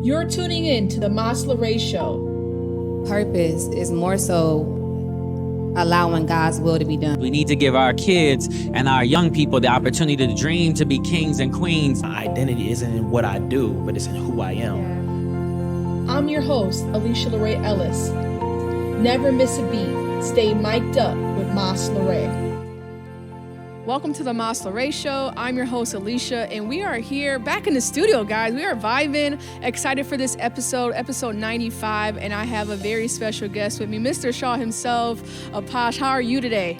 You're tuning in to the Masla Show. Purpose is more so allowing God's will to be done. We need to give our kids and our young people the opportunity to dream to be kings and queens. My identity isn't in what I do, but it's in who I am. I'm your host, Alysha Ellis. Never miss a beat. Stay mic'd up with Masla. Welcome to the Masla Show. I'm your host, Alysha, and we are here back in the studio, guys. We are vibing, excited for this episode 95, and I have a very special guest with me, Mr. Shah himself. Alpesh, how are you today?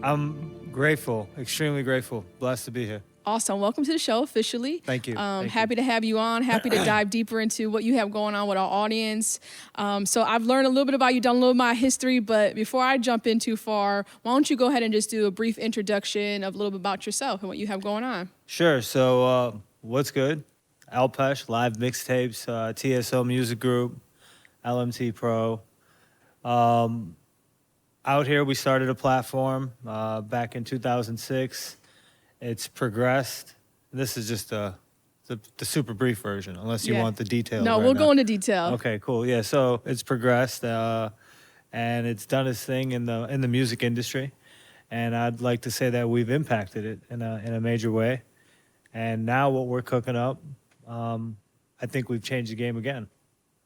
I'm grateful, extremely grateful, blessed to be here. Awesome. Welcome to the show officially. Thank you. Happy to have you on. Happy to dive deeper into what you have going on with our audience. So I've learned a little bit about you, done a little of my history, but before I jump in too far, why don't you go ahead and just do a brief introduction of a little bit about yourself and what you have going on? Sure. So what's good? Alpesh, LiveMixtapes, TSO Music Group, LMT Pro. Out here, we started a platform back in 2006. It's progressed. This is just the super brief version, unless you want the details. No, we'll go into detail. Okay, cool. Yeah, so it's progressed, and it's done its thing in the music industry, and I'd like to say that we've impacted it in a major way. And now what we're cooking up, I think we've changed the game again,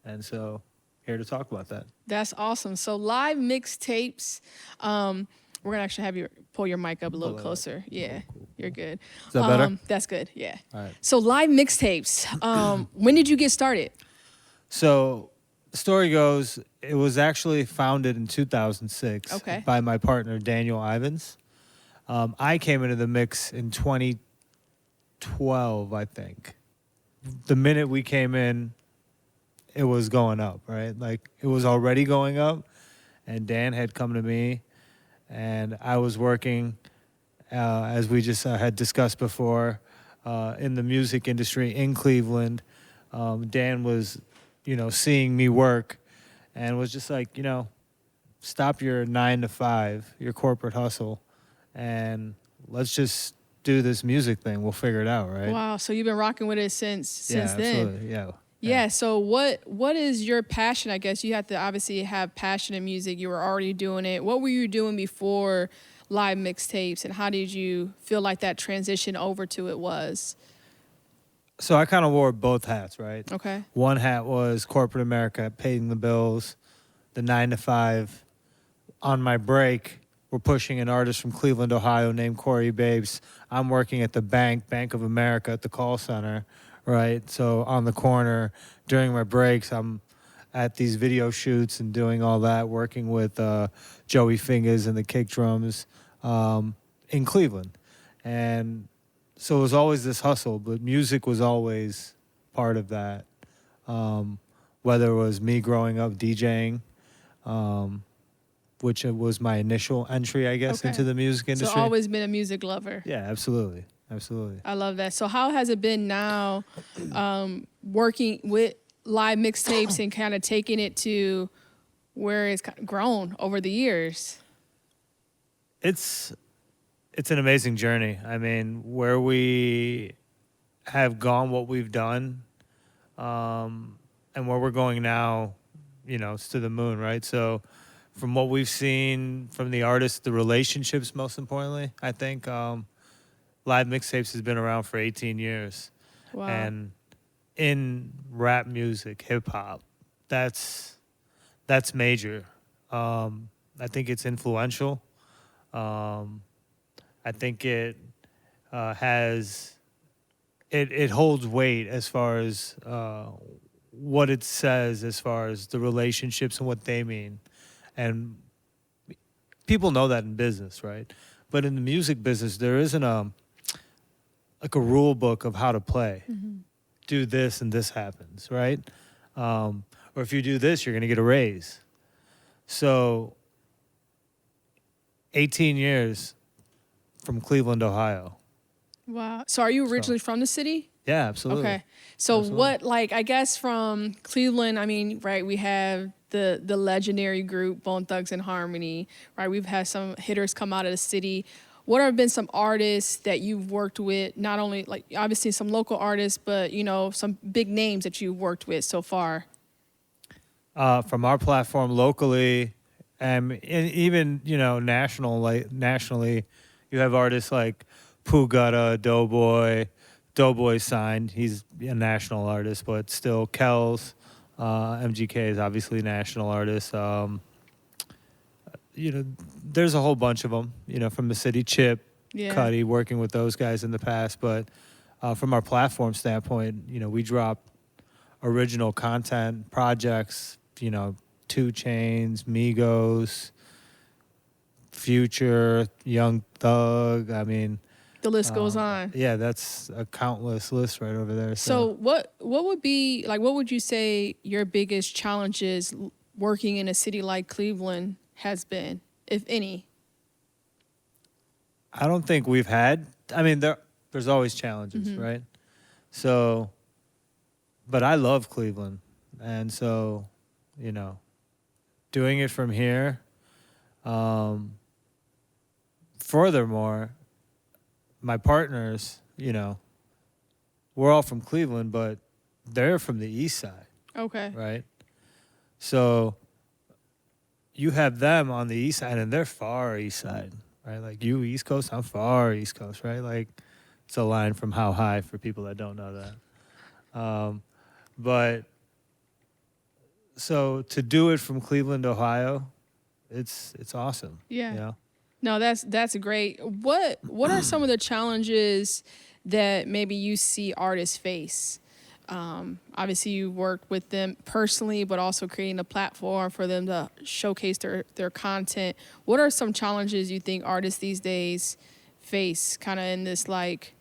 and so here to talk about that. That's awesome. So LiveMixtapes. We're going to actually have you pull your mic up a little closer. Yeah, cool. You're good. Is that better? That's good, yeah. All right. So LiveMixtapes, when did you get started? So the story goes, it was actually founded in 2006 by my partner, Daniel Ivins. I came into the mix in 2012, I think. The minute we came in, it was going up, right? Like, it was already going up, and Dan had come to me, and I was working, as we just had discussed before, in the music industry in Cleveland. Dan was, seeing me work and was just like, stop your 9 to 5, your corporate hustle, and let's just do this music thing. We'll figure it out, right? Wow, so you've been rocking with it since then. Absolutely. Yeah, so what is your passion? I guess you have to obviously have passion in music. You were already doing it. What were you doing before LiveMixtapes, and how did you feel like that transition over to it was? So I kind of wore both hats, right? Okay. One hat was corporate America, paying the bills, the 9 to 5. On my break, we're pushing an artist from Cleveland, Ohio named Corey Babes. I'm working at the Bank of America at the call center. Right, so on the corner during my breaks, I'm at these video shoots and doing all that, working with Joey Fingers and the kick drums in Cleveland. And so it was always this hustle, but music was always part of that. Whether it was me growing up DJing, which was my initial entry, I guess, into the music industry. So always been a music lover. Yeah, absolutely. Absolutely. I love that. So how has it been now working with LiveMixtapes and kind of taking it to where it's grown over the years? It's an amazing journey. I mean, where we have gone, what we've done, and where we're going now, it's to the moon, right? So from what we've seen from the artists, the relationships, most importantly, I think, LiveMixtapes has been around for 18 years. Wow. And in rap music, hip hop, that's major. I think it's influential. I think it it holds weight as far as what it says, as far as the relationships and what they mean. And people know that in business, right? But in the music business, there isn't a rule book of how to play. Mm-hmm. Do this and this happens, right? Or if you do this, you're going to get a raise. So 18 years from Cleveland, Ohio. Wow. So are you originally from the city? Yeah, absolutely. Okay. So absolutely. what, I guess from Cleveland, I mean, right, we have the legendary group Bone Thugs and Harmony, right? We've had some hitters come out of the city. what have been some artists that you've worked with? Not only like obviously some local artists, but some big names that you've worked with so far. From our platform locally, and even nationally, you have artists like Pooh Gutta, Doughboy. Doughboy signed; he's a national artist, but still, Kells, MGK is obviously a national artist. There's a whole bunch of them. From the city, Chip, Cuddy, working with those guys in the past. But from our platform standpoint, we drop original content projects. 2 Chainz, Migos, Future, Young Thug. I mean, the list goes on. Yeah, that's a countless list right over there. So what would you say your biggest challenges working in a city like Cleveland has been, if any? I don't think we've had. I mean, there's always challenges, right? So, but I love Cleveland, and so, doing it from here. Furthermore, my partners, we're all from Cleveland, but they're from the East Side. Okay. Right. So you have them on the East Side, and they're far East Side, right? Like you East Coast, I'm far East Coast, right? Like it's a line from How High for people that don't know that. But so to do it from Cleveland, Ohio, it's awesome. Yeah. No, that's great. What are some of the challenges that maybe you see artists face? Obviously, you work with them personally, but also creating a platform for them to showcase their content. What are some challenges you think artists these days face kind of in this like...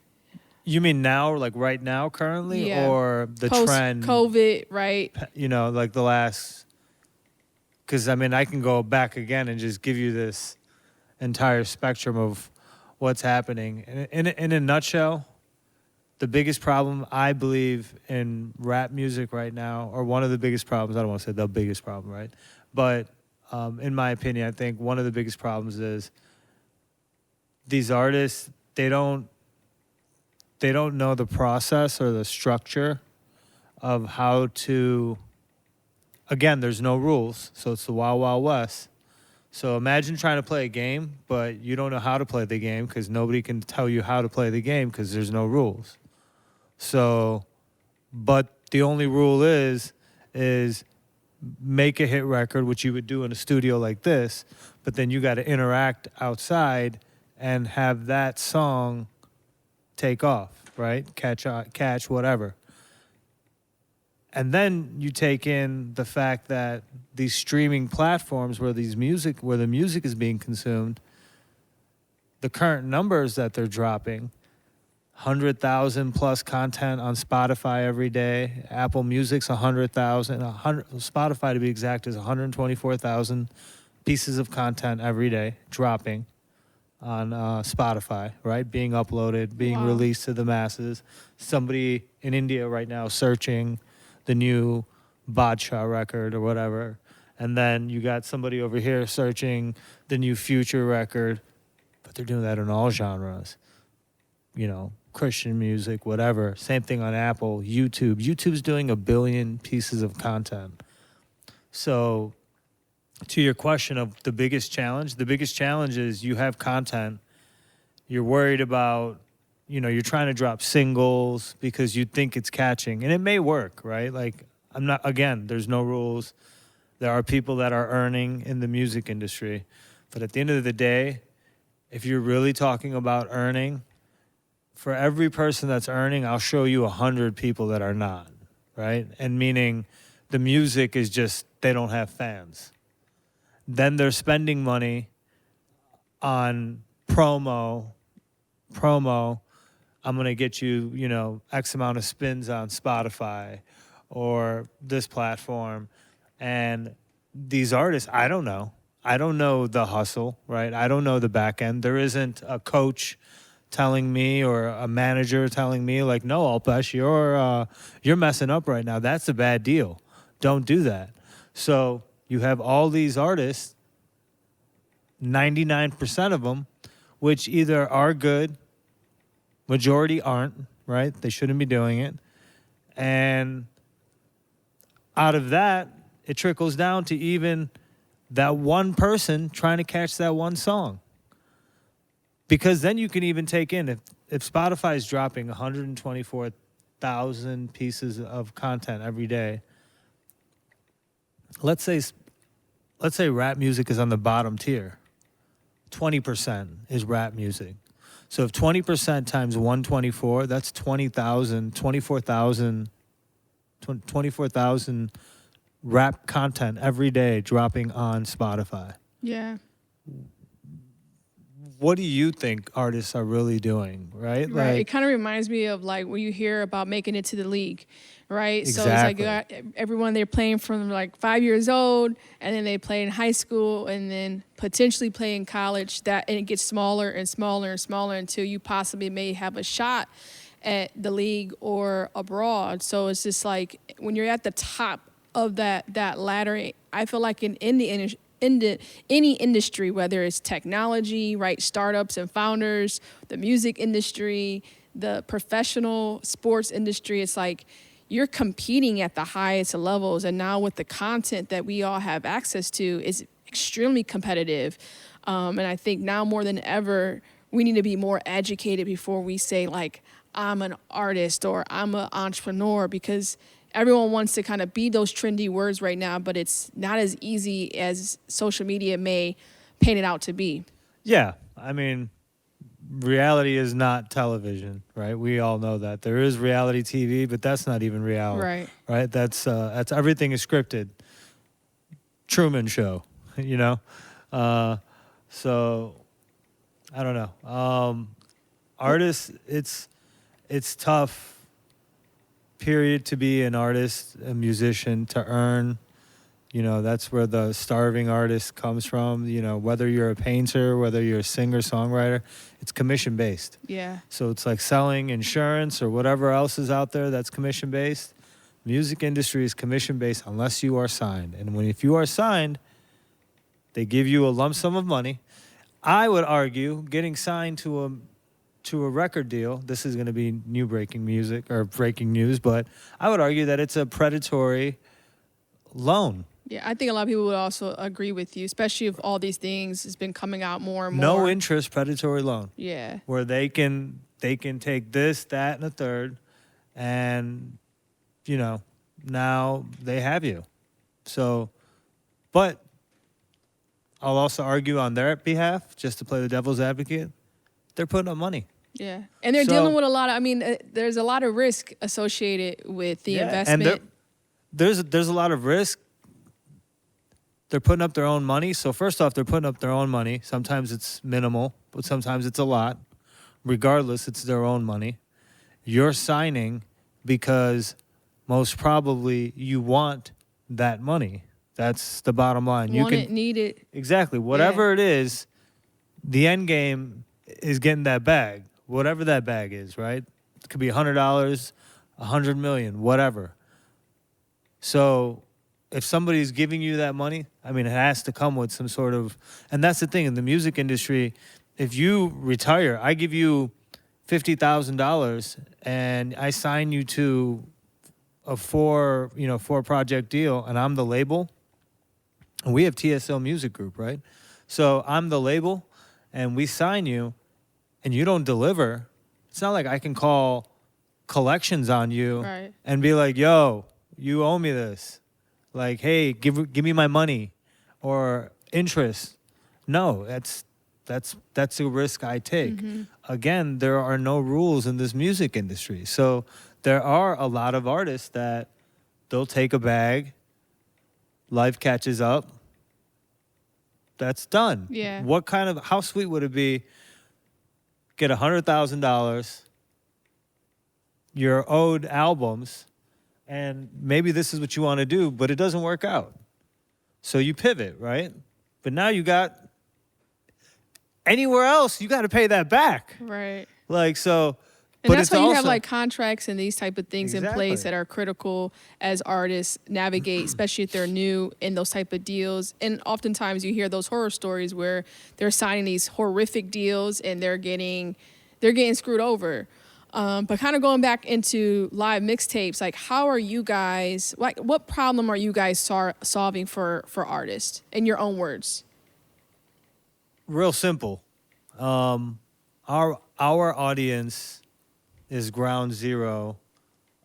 You mean now, like right now, currently, or the trend? Post-COVID, right? Like the last... Because, I mean, I can go back again and just give you this entire spectrum of what's happening. In a nutshell, the biggest problem, I believe, in rap music right now, or one of the biggest problems, I don't want to say the biggest problem, right? But in my opinion, I think one of the biggest problems is these artists, they don't know the process or the structure of how to, again, there's no rules, so it's the Wild Wild West. So imagine trying to play a game, but you don't know how to play the game because nobody can tell you how to play the game because there's no rules. So, but the only rule is make a hit record, which you would do in a studio like this, but then you got to interact outside and have that song take off, right? Catch whatever. And then you take in the fact that these streaming platforms where the music is being consumed, the current numbers that they're dropping, 100,000 plus content on Spotify every day. Apple Music's 100,000. Spotify, to be exact, is 124,000 pieces of content every day dropping on Spotify, right? Being uploaded, being released to the masses. Somebody in India right now searching the new Badshah record or whatever. And then you got somebody over here searching the new Future record, but they're doing that in all genres. Christian music, whatever. Same thing on Apple, YouTube. YouTube's doing 1 billion pieces of content. So to your question of the biggest challenge is you have content. You're worried about, you're trying to drop singles because you think it's catching. And it may work, right? Like, there's no rules. There are people that are earning in the music industry. But at the end of the day, if you're really talking about earning, for every person that's earning, I'll show you 100 people that are not, right? And meaning the music is just, they don't have fans. Then they're spending money on promo. I'm going to get you, X amount of spins on Spotify or this platform. And these artists, I don't know. I don't know the hustle, right? I don't know the back end. There isn't a coach telling me or a manager telling me like, no, Alpesh, you're messing up right now. That's a bad deal. Don't do that. So you have all these artists, 99% of them which either are good, majority aren't, right? They shouldn't be doing it. And out of that, it trickles down to even that one person trying to catch that one song. Because then you can even take in, if Spotify is dropping 124,000 pieces of content every day, let's say rap music is on the bottom tier. 20% is rap music. So if 20% times 124, that's 24,000 rap content every day dropping on Spotify. Yeah. What do you think artists are really doing, right? Right. Like, It kind of reminds me of like when you hear about making it to the league, right? Exactly. So it's like everyone they're playing from like 5 years old, and then they play in high school, and then potentially play in college. And it gets smaller and smaller and smaller until you possibly may have a shot at the league or abroad. So it's just like when you're at the top of that ladder, I feel like in any industry, whether it's technology, right, startups and founders, the music industry, the professional sports industry, it's like you're competing at the highest levels. And now with the content that we all have access to is extremely competitive. And I think now more than ever, we need to be more educated before we say like, I'm an artist or I'm an entrepreneur, because everyone wants to kind of be those trendy words right now, but it's not as easy as social media may paint it out to be. yeah, I mean, reality is not television, right? We all know that. There is reality TV, but that's not even reality. Right. Right? That's everything is scripted. Truman Show, you know? So I don't know. Artists, it's tough, period, to be an artist, a musician, to earn. You know, that's where the starving artist comes from. You know, whether you're a painter, whether you're a singer, songwriter, it's commission based. Yeah. So it's like selling insurance or whatever else is out there that's commission based. Music industry is commission based unless you are signed. And if you are signed, they give you a lump sum of money. I would argue getting signed to a record deal, this is going to be new breaking music or breaking news, but I would argue that it's a predatory loan. Yeah, I think a lot of people would also agree with you, especially if all these things has been coming out more and more. No interest predatory loan. Yeah. Where they can take this, that, and a third, and, you know, now they have you. So, but I'll also argue on their behalf, just to play the devil's advocate, they're putting up money. Yeah. And they're dealing with a lot of, there's a lot of risk associated with the investment. And there's a lot of risk. They're putting up their own money. So first off, they're putting up their own money. Sometimes it's minimal, but sometimes it's a lot. Regardless, it's their own money. You're signing because most probably you want that money. That's the bottom line. Need it. Exactly. Whatever it is, the end game is getting that bag. Whatever that bag is, right? It could be $100, $100 million, whatever. So if somebody's giving you that money, it has to come with some sort of, and that's the thing in the music industry. If you retire, I give you $50,000 and I sign you to a four project deal, and I'm the label. And we have TSL Music Group, right? So I'm the label, and we sign you, and you don't deliver. It's not like I can call collections on you and be like, yo, you owe me this. Like, hey, give me my money or interest. No, that's a risk I take. Mm-hmm. Again, there are no rules in this music industry. So there are a lot of artists that they'll take a bag, life catches up, that's done. Yeah. How sweet would it be, get $100,000, you're owed albums, and maybe this is what you want to do, but it doesn't work out. So you pivot, right? But now you got, anywhere else, you got to pay that back. Right. Like, so And But that's it's why you have also- like contracts and these type of things in place Exactly. that are critical as artists navigate, especially if they're new in those type of deals. And oftentimes you hear those horror stories where they're signing these horrific deals and they're getting screwed over. But kind of going back into live mixtapes, like how are you guys, like what problem are you guys solving for artists in your own words? Real simple. Our audience is ground zero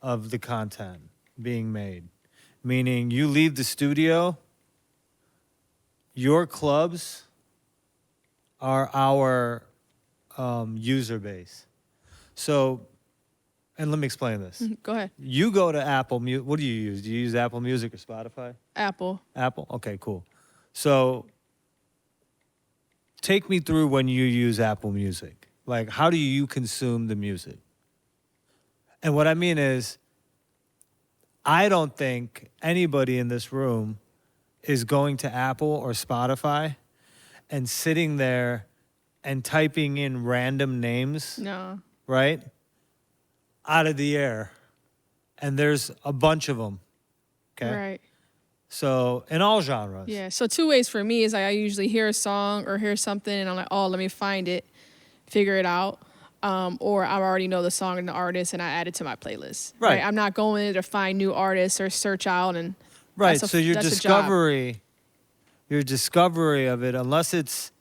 of the content being made. Meaning you leave the studio, your clubs are our user base. So, and let me explain this. Go ahead. You go to Apple Music. What do you use? Do you use Apple Music or Spotify? Apple. Apple? Okay, cool. So take me through when you use Apple Music. Like, how do you consume the music? And what I mean is, I don't think anybody in this room is going to Apple or Spotify and sitting there and typing in random names, No. right? Out of the air. And there's a bunch of them. Okay. Right. So in all genres. Yeah. So two ways for me is like I usually hear a song or hear something and I'm like, oh, let me find it, figure it out. Or I already know the song and the artist and I add it to my playlist. Right. I'm not going to find new artists or search out and Right. that's So your that's a job. discovery of it, unless it's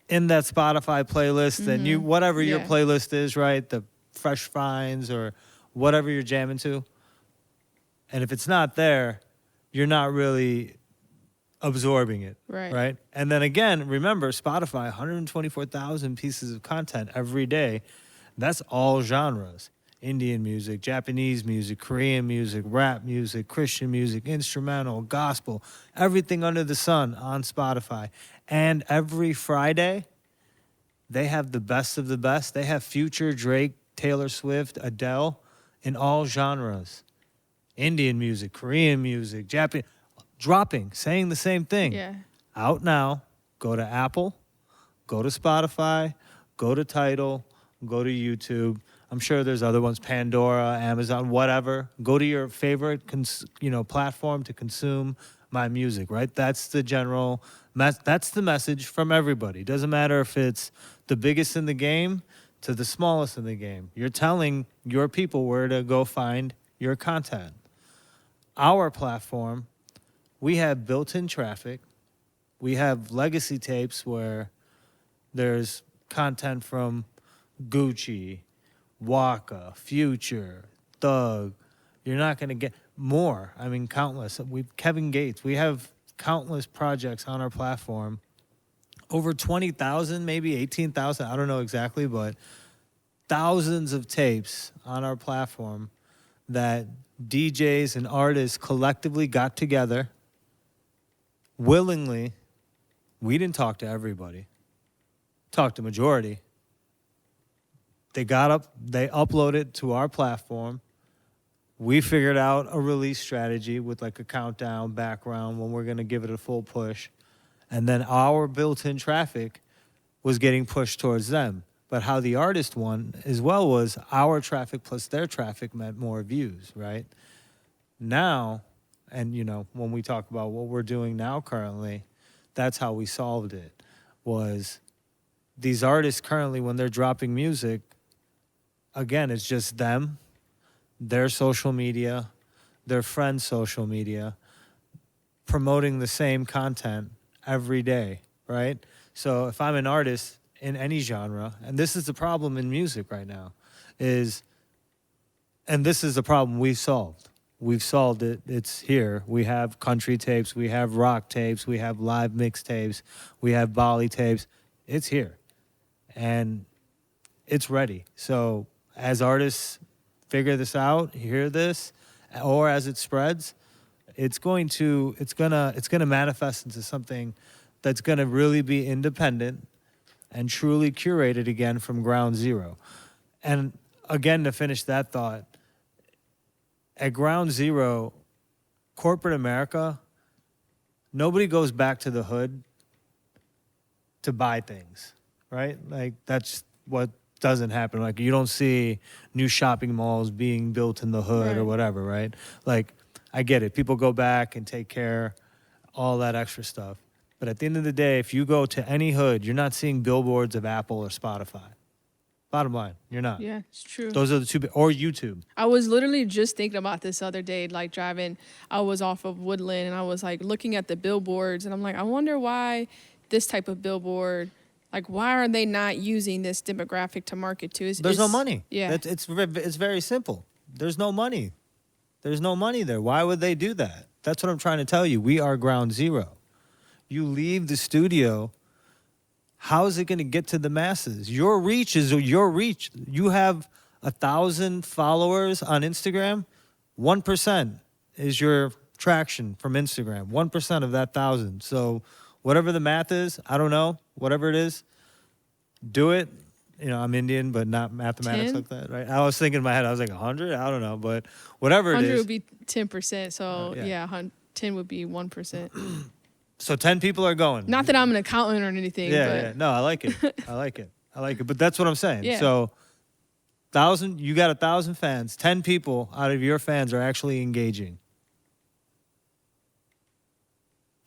in that Spotify playlist, then you whatever your Yeah. playlist is, right? The fresh finds or whatever you're jamming to. And if it's not there, you're not really absorbing it. Right. Right. And then again, remember Spotify, 124,000 pieces of content every day. That's all genres. Indian music, Japanese music, Korean music, rap music, Christian music, instrumental, gospel, everything under the sun on Spotify. And every Friday, they have the best of the best. They have Future, Drake, Taylor Swift, Adele in all genres. Indian music, Korean music, Japanese, dropping, saying the same thing. Yeah. Out now, go to Apple, go to Spotify, go to Tidal, go to YouTube. I'm sure there's other ones, Pandora, Amazon, whatever. Go to your favorite platform to consume my music, right? That's the general, that's the message from everybody. Doesn't matter if it's the biggest in the game to the smallest in the game. You're telling your people where to go find your content. Our platform, we have built-in traffic. We have legacy tapes where there's content from Gucci, Waka, Future, Thug. You're not going to get more. I mean, countless. Kevin Gates. We have countless projects on our platform. Over 20,000, maybe 18,000. I don't know exactly, but thousands of tapes on our platform that DJs and artists collectively got together willingly. We didn't talk to everybody. Talked to majority. They uploaded to our platform. We figured out a release strategy with like a countdown background when we're going to give it a full push. And then our built-in traffic was getting pushed towards them. But how the artist won as well was our traffic plus their traffic meant more views, right? Now, and when we talk about what we're doing now currently, that's how we solved it, was these artists currently, when they're dropping music, again, it's just them, their social media, their friends' social media, promoting the same content every day, right? So if I'm an artist in any genre, and this is the problem in music right now, and this is the problem we've solved. We've solved it. It's here. We have country tapes. We have rock tapes. We have live mixtapes. We have Bali tapes. It's here. And it's ready. So as artists figure this out, hear this, or as it spreads, it's gonna manifest into something that's gonna really be independent and truly curated again from ground zero. And again, to finish that thought, at ground zero, corporate America, nobody goes back to the hood to buy things, right? Like that's what doesn't happen. Like, you don't see new shopping malls being built in the hood or Right. whatever, right? Like, I get it. People go back and take care, all that extra stuff. But at the end of the day, if you go to any hood, you're not seeing billboards of Apple or Spotify. Bottom line, you're not. Yeah, it's true. Those are the two, or YouTube. I was literally just thinking about this other day, like driving. I was off of Woodland and I was like looking at the billboards and I'm like, I wonder why this type of billboard, like why are they not using this demographic to market to? There's no money. Yeah. It's very simple. There's no money. There's no money there. Why would they do that? That's what I'm trying to tell you. We are ground zero. You leave the studio, how is it going to get to the masses? Your reach is your reach. You have 1,000 followers on Instagram. 1% is your traction from Instagram. 1% of that 1,000. So whatever the math is, I don't know. Whatever it is, do it. You know, I'm Indian, but not mathematics 10? like that, right? I was thinking in my head, I was like 100. I don't know, but whatever it 100 is. would be 10%. So yeah. 10 would be 1%. So 10 people are going. Not that I'm an accountant or anything. Yeah, but yeah. No, I like it. I like it. I like it. But that's what I'm saying. Yeah. So 1,000, you got 1,000 fans. 10 people out of your fans are actually engaging.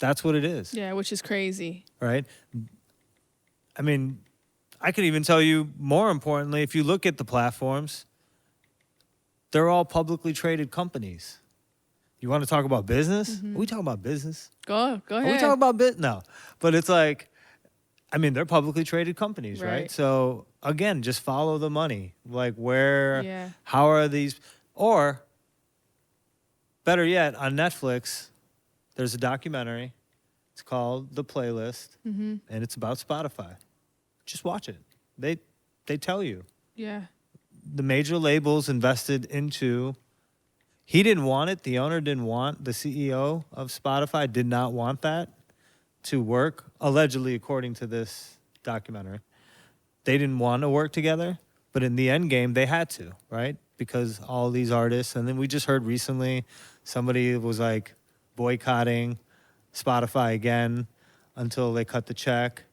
That's what it is. Yeah, which is crazy. Right? I mean, I could even tell you more importantly, if you look at the platforms, they're all publicly traded companies. You want to talk about business? Mm-hmm. Are we talking about business? Go Are we ahead. talking about business? No. But it's like, I mean, they're publicly traded companies, right? Right. So again, just follow the money. Like Yeah. how are these, or better yet, on Netflix, there's a documentary. It's called The Playlist, Mm-hmm. and it's about Spotify. Just watch it. They tell you. Yeah. The major labels invested into. He didn't want it. The owner didn't want, the CEO of Spotify did not want that to work, allegedly, according to this documentary. They didn't want to work together, but in the end game, they had to, right? Because all these artists, and then we just heard recently somebody was like boycotting Spotify again until they cut the check.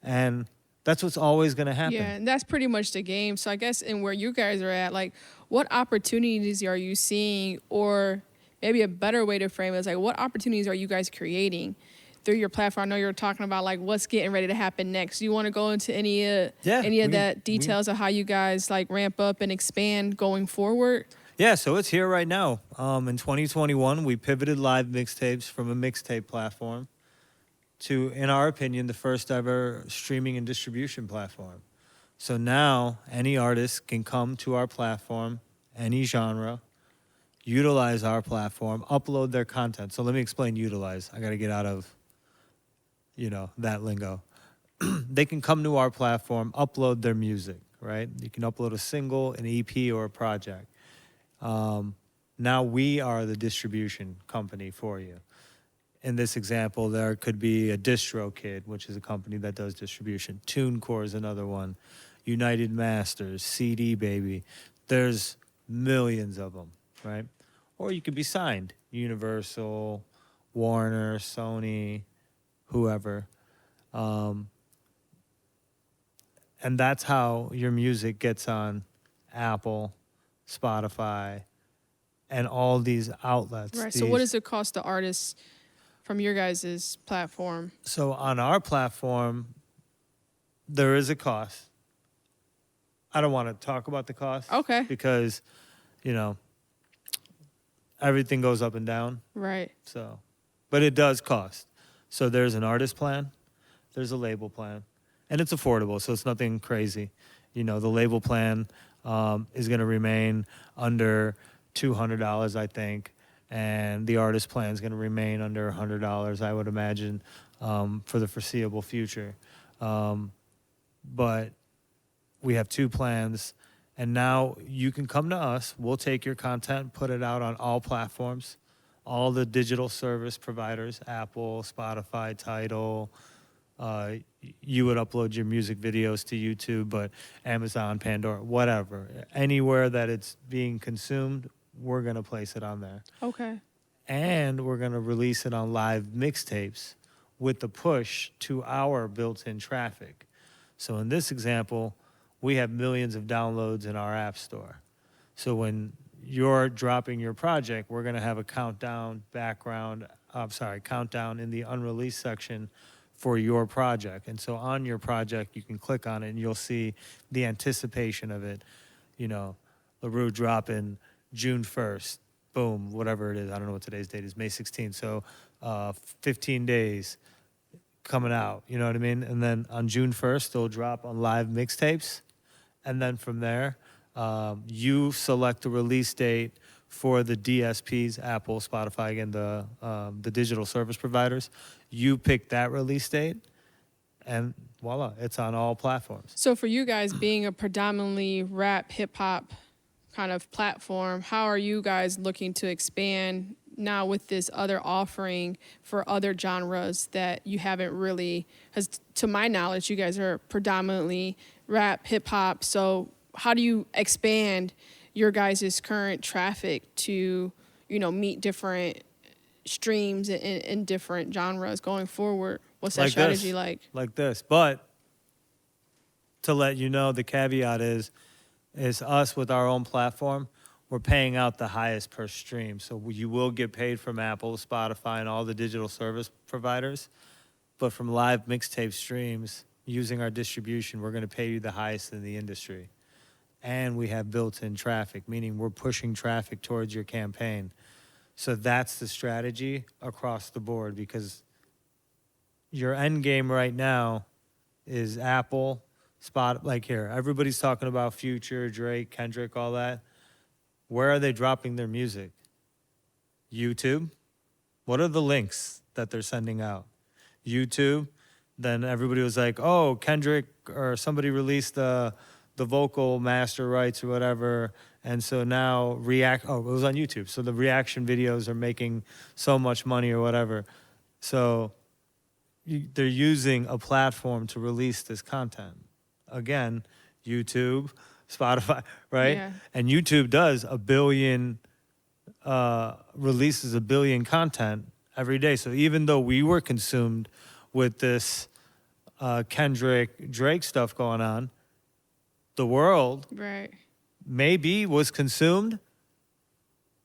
And that's what's always going to happen. Yeah, and that's pretty much the game. So I guess in where you guys are at, like, what opportunities are you seeing, or maybe a better way to frame it is like, what opportunities are you guys creating through your platform? I know you're talking about like what's getting ready to happen next. Do you want to go into any of that details of how you guys like ramp up and expand going forward? Yeah, so it's here right now. In 2021, we pivoted LiveMixtapes from a mixtape platform to, in our opinion, the first ever streaming and distribution platform. So now any artist can come to our platform, any genre, utilize our platform, upload their content. So let me explain utilize. I got to get out of, that lingo. They can come to our platform, upload their music, right? You can upload a single, an EP, or a project. Now we are the distribution company for you. In this example, there could be a DistroKid, which is a company that does distribution. TuneCore is another one. United Masters, CD Baby. There's millions of them, right? Or you could be signed. Universal, Warner, Sony, whoever. And that's how your music gets on Apple, Spotify, and all these outlets. Right. So what does it cost the artists from your guys' platform? So on our platform, there is a cost. I don't want to talk about the cost. Okay. Because, everything goes up and down. Right. So, but it does cost. So there's an artist plan, there's a label plan, and it's affordable. So it's nothing crazy. The label plan is going to remain under $200, I think. And the artist plan is going to remain under $100, I would imagine, for the foreseeable future. But we have two plans, and now you can come to us. We'll take your content, put it out on all platforms, all the digital service providers, Apple, Spotify, Tidal. You would upload your music videos to YouTube, but Amazon, Pandora, whatever. Anywhere that it's being consumed, we're going to place it on there. Okay. And we're going to release it on LiveMixtapes with the push to our built-in traffic. So in this example, we have millions of downloads in our app store. So when you're dropping your project, we're going to have a countdown countdown in the unreleased section for your project. And so on your project, you can click on it and you'll see the anticipation of it. You know, LaRue dropping June 1st, boom, whatever it is. I don't know what today's date is, May 16th. So 15 days coming out, you know what I mean? And then on June 1st, they'll drop on LiveMixtapes. And then from there, you select the release date for the DSPs, Apple, Spotify, again, the digital service providers. You pick that release date, and voila, it's on all platforms. So for you guys being a predominantly rap, hip-hop kind of platform, how are you guys looking to expand now with this other offering for other genres that you haven't really, because to my knowledge, you guys are predominantly rap, hip-hop, so how do you expand your guys' current traffic to, you know, meet different streams in different genres going forward? What's that strategy like? Like this. But to let you know, the caveat is us with our own platform, we're paying out the highest per stream. So you will get paid from Apple, Spotify, and all the digital service providers. But from live mixtape streams, using our distribution, we're going to pay you the highest in the industry. And we have built-in traffic, meaning we're pushing traffic towards your campaign. So that's the strategy across the board, because your end game right now is Apple, like here, everybody's talking about Future, Drake, Kendrick, all that. Where are they dropping their music? YouTube. What are the links that they're sending out? YouTube. Then everybody was like, oh, Kendrick or somebody released the vocal master rights or whatever. And so now it was on YouTube. So the reaction videos are making so much money or whatever. So they're using a platform to release this content. Again, YouTube, Spotify, right? Yeah. And YouTube does releases 1 billion content every day. So even though we were consumed with this Kendrick, Drake stuff going on, the world maybe was consumed,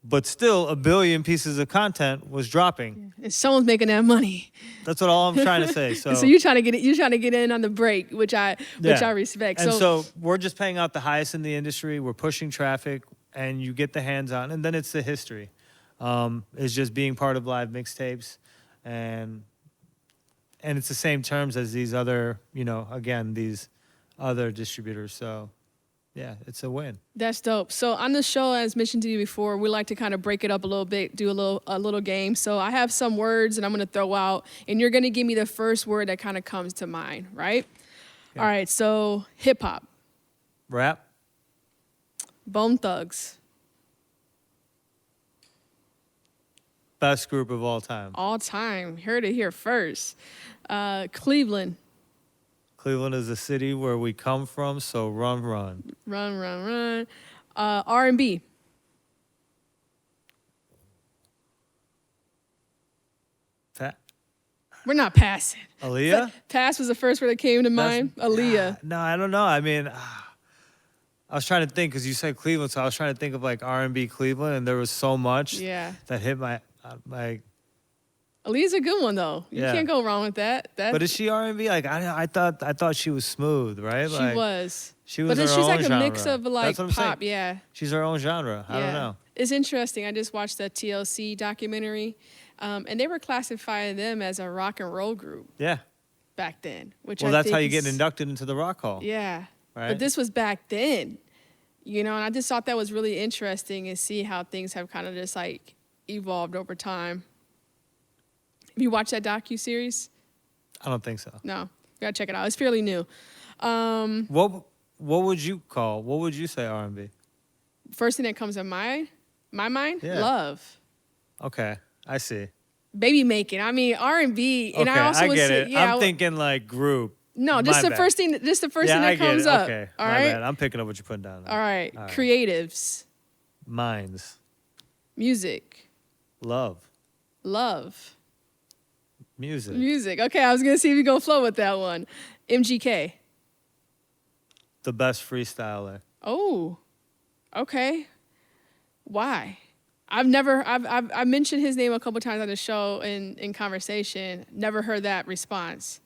but still 1 billion pieces of content was dropping. And someone's making that money. That's what all I'm trying to say. So you're trying to get in on the break, which I respect. And so we're just paying out the highest in the industry. We're pushing traffic, and you get the hands-on, and then it's the history. It's just being part of live mixtapes, and it's the same terms as these other, these other distributors. So yeah, it's a win. That's dope. So on the show, as mentioned to you before, we like to kind of break it up a little bit, do a little game. So I have some words and I'm going to throw out, and you're going to give me the first word that kind of comes to mind, right? Okay. All right. So hip hop. Rap. Bone Thugs. Best group of all time. All time. Heard it here first. Cleveland. Cleveland is the city where we come from, so run. Run. R&B. We're not passing. Aliyah? Pass was the first word that came to mind. Aliyah. No, I don't know. I mean, I was trying to think, because you said Cleveland, so I was trying to think of like R&B Cleveland, and there was so much that hit my Aliyah's a good one though. You can't go wrong with that. But is she R&B? Like I thought she was smooth, right? She was. She was. But she's like genre. A mix of like pop. Saying. Yeah. She's her own genre. I don't know. It's interesting. I just watched the TLC documentary, and they were classifying them as a rock and roll group. Yeah. Back then, that's how you get inducted into the Rock Hall. Yeah. Right. But this was back then, and I just thought that was really interesting, and see how things have kind of just like evolved over time. Have you watched that docu-series? I don't think so. No. You gotta check it out. It's fairly new. What would you call? What would you say R&B? First thing that comes to my mind, love. Okay, I see. Baby making. I mean R&B, and okay, I also I get it. Yeah, I'm thinking like group. No, just the first thing. Just the first thing that comes up. Okay, all my right. bad. I'm picking up what you're putting down. All right. Creatives. Minds. Music. Love. Music. Okay, I was gonna see if you're gonna flow with that one. MGK. the best freestyler. Oh, okay. Why? I've mentioned his name a couple times on the show in conversation. Never heard that response.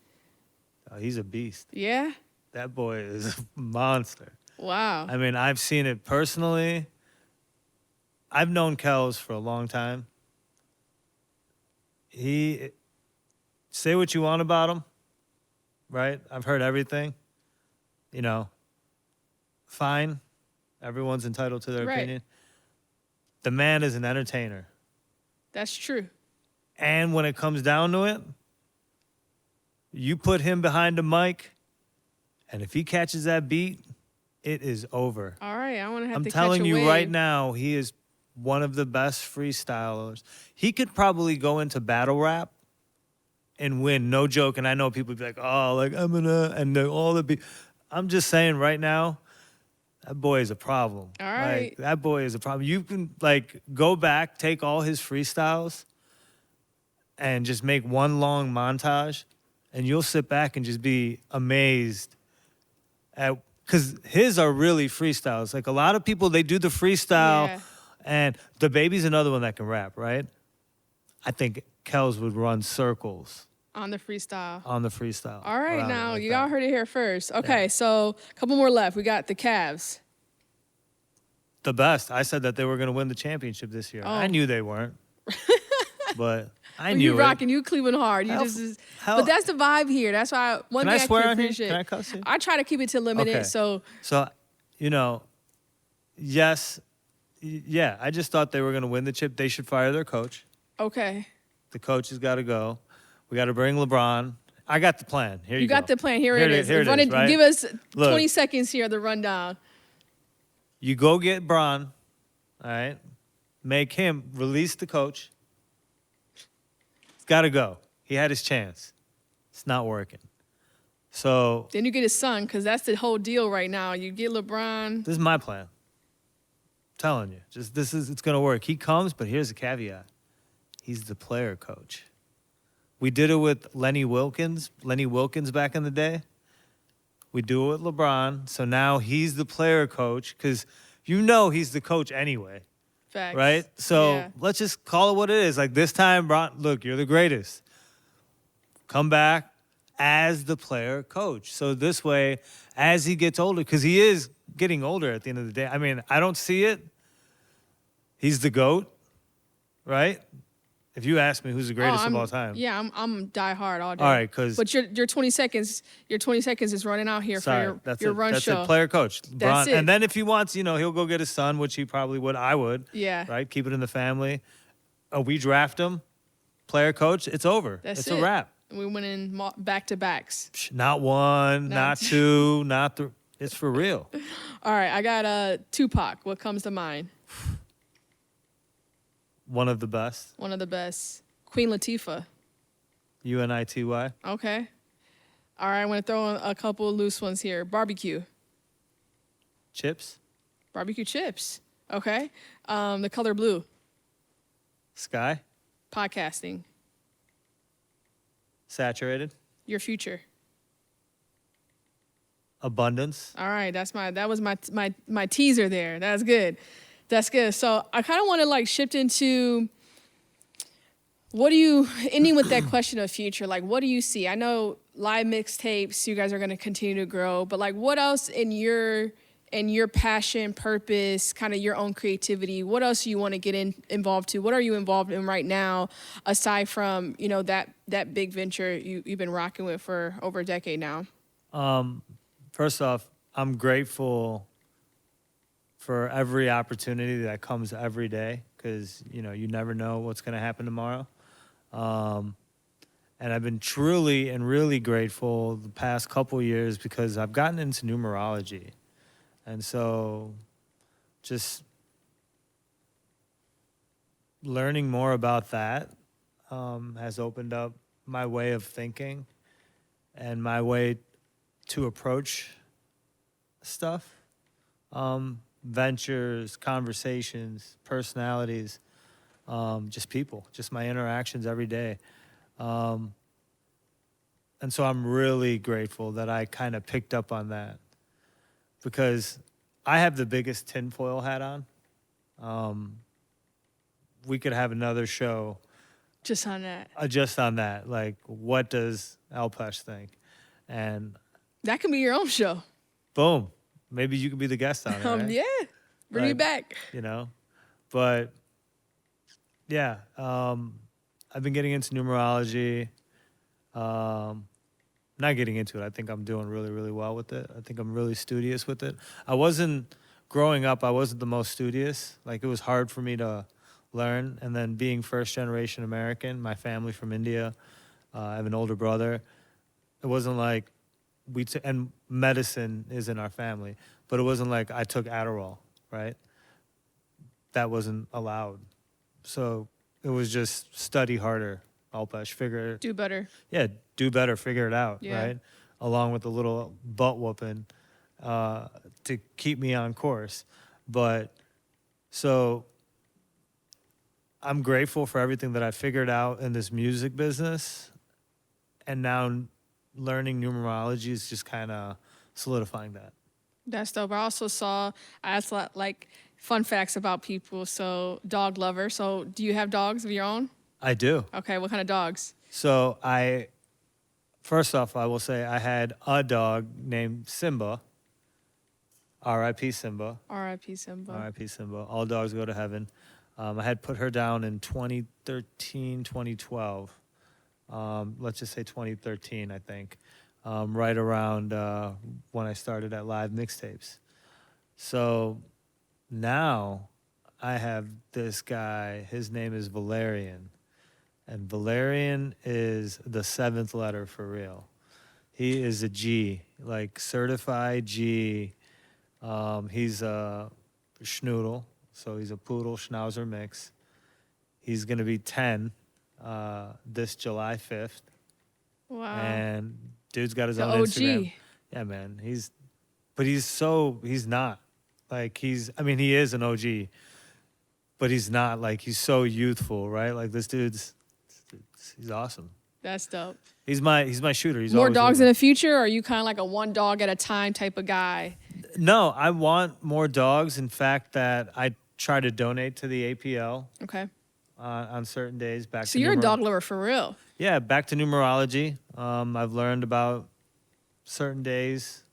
Oh, he's a beast. Yeah? That boy is a monster. Wow. I mean, I've seen it personally. I've known Kels for a long time. Say what you want about him, right? I've heard everything. You know, fine. Everyone's entitled to their Right. opinion. The man is an entertainer. That's true. And when it comes down to it, you put him behind the mic, and if he catches that beat, it is over. All right, I want to have I'm to catch telling a you wave. right now, he is one of the best freestylers. He could probably go into battle rap and win, no joke. And I know people be like, oh, like Eminem and all the I'm just saying right now, that boy is a problem. All right. Like, that boy is a problem. You can like go back, take all his freestyles and just make one long montage, and you'll sit back and just be amazed at, because his are really freestyles. Like a lot of people, they do the freestyle, Yeah. and the baby's another one that can rap, right? I think Kels would run circles On the freestyle. on the freestyle. All right, around it now like you all that. heard it here first. Okay, Yeah. so a couple more left. We got the Cavs. The best. I said that they were going to win the championship this year. Oh. I knew they weren't, but I Well, knew you it. rocking, you Cleveland hard. You Hell- just, hell- but that's the vibe here. That's why one Can I thing swear can on here? appreciate. Can I cuss here? I try to keep it to limited. Okay. So So, you know, yes, yeah. I just thought they were going to win the chip. They should fire their coach. okay, The coach has got to go. We got to bring LeBron. I got the plan. Here you you got go. the plan. Here it is. Here it Run is, it- right? Give us Look. 20 seconds here. The rundown. You go get Bron, all right? Make him release the coach. He's got to go. He had his chance. It's not working. So Then you get his son, because that's the whole deal right now. You get LeBron. this is my plan. I'm telling you, it's going to work. He comes, but here's the caveat. He's the player coach. We did it with Lenny Wilkins back in the day. We do it with LeBron. So now he's the player coach, because you know he's the coach anyway. Facts. Right? So Yeah. let's just call it what it is. Like this time, Bron, look, you're the greatest. Come back as the player coach. So this way, as he gets older, because he is getting older at the end of the day. I mean, I don't see it. He's the GOAT, right? If you ask me who's the greatest of all time. Yeah, I'm die hard all day. All right, 'cause- but your 20 seconds, is running out here Sorry, for that's your it. run That's show. it. Player coach. That's it. And then if he wants, he'll go get his son, which he probably would. I would. Yeah. Right? Keep it in the family. We draft him. Player coach. It's over. That's it's it. a wrap. We went in back to backs. Not one, Not not two, not three. It's for real. All right, I got Tupac. What comes to mind? One of the best. One of the best. Queen Latifah. UNITY. Okay. All right, I'm going to throw in a couple of loose ones here. Barbecue. Chips. Barbecue chips. Okay. The color blue. Sky. Podcasting. Saturated. Your future. Abundance. All right, that was my teaser there. That's good. That's good. So I kind of want to like shift into ending with that question of future, like what do you see? I know live mixtapes, you guys are going to continue to grow, but like what else in your passion, purpose, kind of your own creativity, what else do you want to get involved to? What are you involved in right now aside from, that big venture you've been rocking with for over a decade now? First off, I'm grateful for every opportunity that comes every day, because you never know what's going to happen tomorrow. And I've been truly and really grateful the past couple years because I've gotten into numerology. And so just learning more about that has opened up my way of thinking and my way to approach stuff. Ventures, conversations, personalities, just people, just my interactions every day. And so I'm really grateful that I kind of picked up on that. because I have the biggest tinfoil hat on. We could have another show Just on that. just on that. Like, what does Alpesh think? And That can be your own show. boom, maybe you could be the guest on it. Right? Yeah. Bring me Like, back. You know, but yeah, I've been getting into numerology. Not getting into it. I think I'm doing really, really well with it. I think I'm really studious with it. Growing up, I wasn't the most studious. Like, it was hard for me to learn. And then being first generation American, my family from India, I have an older brother. It wasn't like and medicine is in our family, but it wasn't like I took Adderall, right? That wasn't allowed. So it was just study harder, Alpesh, Do better. Yeah, do better, figure it out, Yeah. right? Along with a little butt whooping to keep me on course. But so I'm grateful for everything that I figured out in this music business. And now learning numerology is just kind of solidifying that. That's dope. I asked a lot, like fun facts about people. So dog lover. So do you have dogs of your own? I do. Okay. What kind of dogs? So first off, I will say I had a dog named Simba. R.I.P. Simba. R.I.P. Simba. R.I.P. Simba. All dogs go to heaven. I had put her down in 2013, 2012. Let's just say 2013, I think. Right around when I started at LiveMixtapes. So now I have this guy. His name is Valerian. And Valerian is the 7th letter for real. He is a G, like certified G. He's a schnoodle, so he's a poodle schnauzer mix. He's going to be 10 this July 5th. Wow. And dude's got his The own OG. Instagram. Yeah, man. He's not. Like, he is an OG, but he's not. Like, he's so youthful, right? Like, this dude's, he's awesome. That's dope. He's my shooter. He's More always dogs with in me. the future, or are you kind of like a one dog at a time type of guy? No, I want more dogs. In fact, that I try to donate to the APL Okay. on certain days. So you're a dog lover for real. Yeah, back to numerology. I've learned about certain days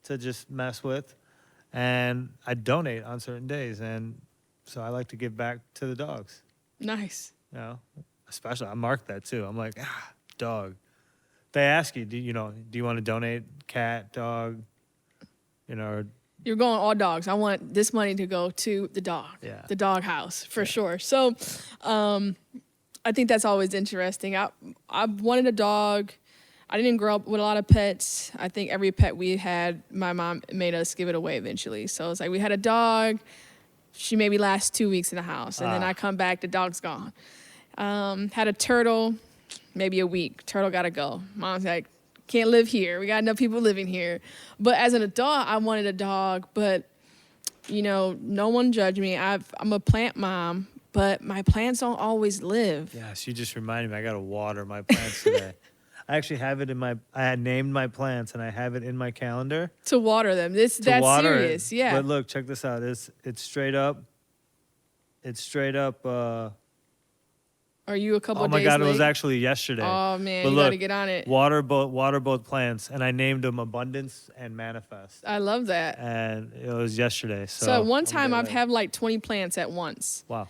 to just mess with, and I donate on certain days, and so I like to give back to the dogs. Nice. You know, especially I mark that too. I'm like, dog. They ask you, do you want to donate cat, dog, or You're going all dogs. I want this money to go to the dog. Yeah. The dog house for sure. So, I think that's always interesting. I wanted a dog. I didn't grow up with a lot of pets. I think every pet we had, my mom made us give it away eventually. So it's like we had a dog. She maybe lasts 2 weeks in the house, and then I come back, the dog's gone. Had a turtle, maybe a week. Turtle gotta go. Mom's like, can't live here. We got enough people living here. But as an adult, I wanted a dog, but no one judged me. I'm a plant mom, but my plants don't always live. Yes, you just reminded me. I got to water my plants today. I actually have it I had named my plants, and I have it in my calendar. To water them. That's water serious. it. Yeah. But look, check this out. It's straight up. Are you a couple Oh days my God, late? it was actually yesterday. Oh, man, But you look, got to get on it. Water both plants, and I named them Abundance and Manifest. I love that. And it was yesterday. So at one time, I'm I've good. had like 20 plants at once. Wow.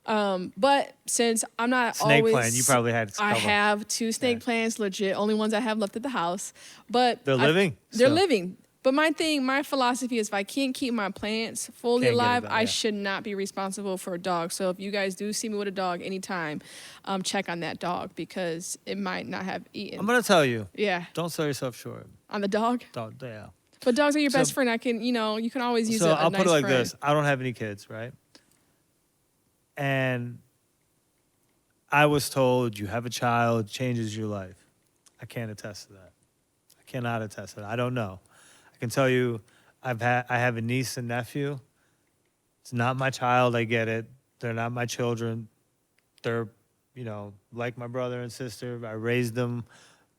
But since I'm not Snake always... plant, you probably had I cover. have 2 snake plants, legit. Only ones I have left at the house. But They're living? They're So- living. But my philosophy is if I can't keep my plants fully Can't get it alive, done, I yeah. should not be responsible for a dog. So if you guys do see me with a dog anytime, check on that dog because it might not have eaten. I'm going to tell you, Yeah, don't sell yourself short. on the dog. Yeah. But dogs are your So- best friend. I can, you can always use So a I'll nice put it like friend. this. I don't have any kids, right? And I was told you have a child, changes your life. I can't attest to that. I cannot attest to that. I don't know. I can tell you I have a niece and nephew. It's not my child, I get it. They're not my children. They're, like my brother and sister. I raised them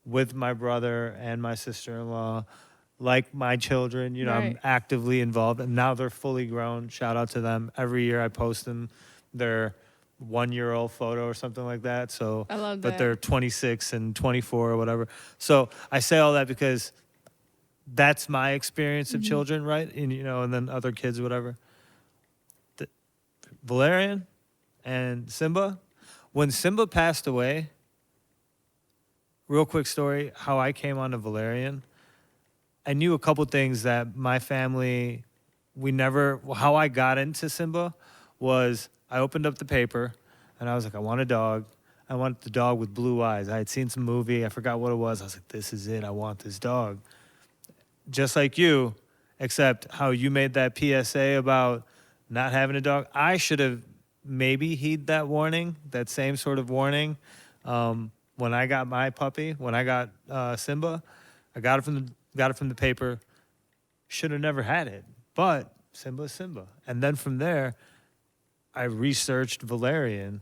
with my brother and my sister-in-law. like my children. You know, I'm Right. actively involved, and now they're fully grown. Shout out to them. Every year I post them their 1-year-old photo or something like that. So, I love but that. they're 26 and 24 or whatever. So I say all that because that's my experience of children, right? And you know, and then other kids, whatever. Valerian and Simba. When Simba passed away, real quick story, how I came onto Valerian. I knew a couple things that my family, how I got into Simba was I opened up the paper and I was like, I want a dog. I want the dog with blue eyes. I had seen some movie. I forgot what it was. I was like, this is it. I want this dog. Just like you, except how you made that PSA about not having a dog. I should have maybe heed that warning, that same sort of warning. When I got my puppy, when I got Simba, I got it from the paper. Should have never had it, but Simba's Simba. And then from there, I researched Valerian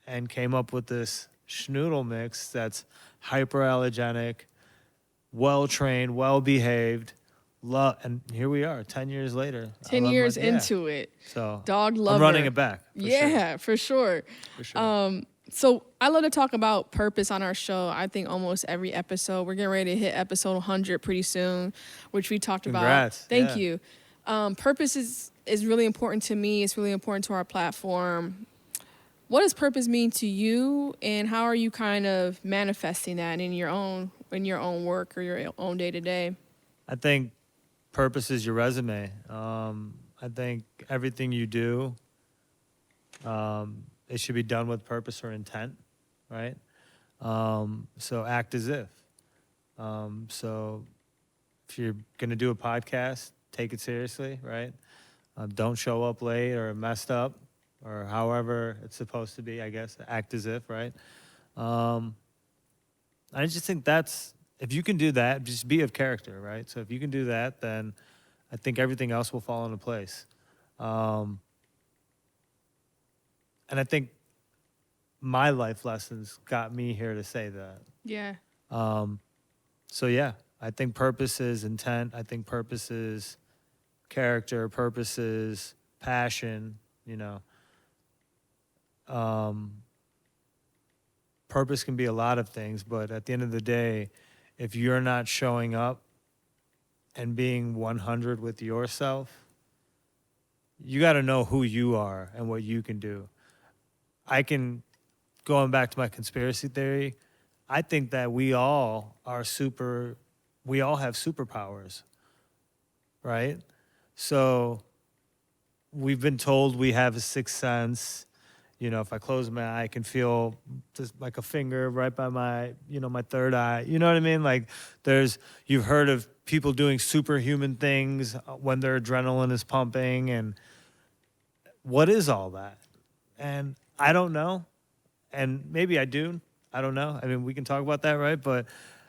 and came up with this schnoodle mix that's hyperallergenic, well-trained, well-behaved. And here we are, 10 years later. 10 years into it. So Dog lover. I'm running it back. For sure. For sure. So I love to talk about purpose on our show. I think almost every episode. We're getting ready to hit episode 100 pretty soon, which we talked Congrats. about. Thank you. Purpose is really important to me. It's really important to our platform. What does purpose mean to you, and how are you kind of manifesting that in your own work or your own day to day? I think purpose is your resume. I think everything you do, it should be done with purpose or intent, right? So act as if. So if you're going to do a podcast, take it seriously, right? Don't show up late or messed up or however it's supposed to be, I guess. Act as if, right? I just think if you can do that, just be of character, right? So if you can do that, then I think everything else will fall into place. And I think my life lessons got me here to say that. Yeah. So yeah, I think purpose is intent. I think purpose is character. Purpose is passion, you know. Purpose can be a lot of things, but at the end of the day, if you're not showing up and being 100 with yourself, you got to know who you are and what you can do. Going back to my conspiracy theory, I think that we all have superpowers, right? So we've been told we have a sixth sense. You know, if I close my eye, I can feel just like a finger right by my third eye. You know what I mean? Like you've heard of people doing superhuman things when their adrenaline is pumping. And what is all that? And I don't know. And maybe I do. I don't know. I mean, we can talk about that, right? But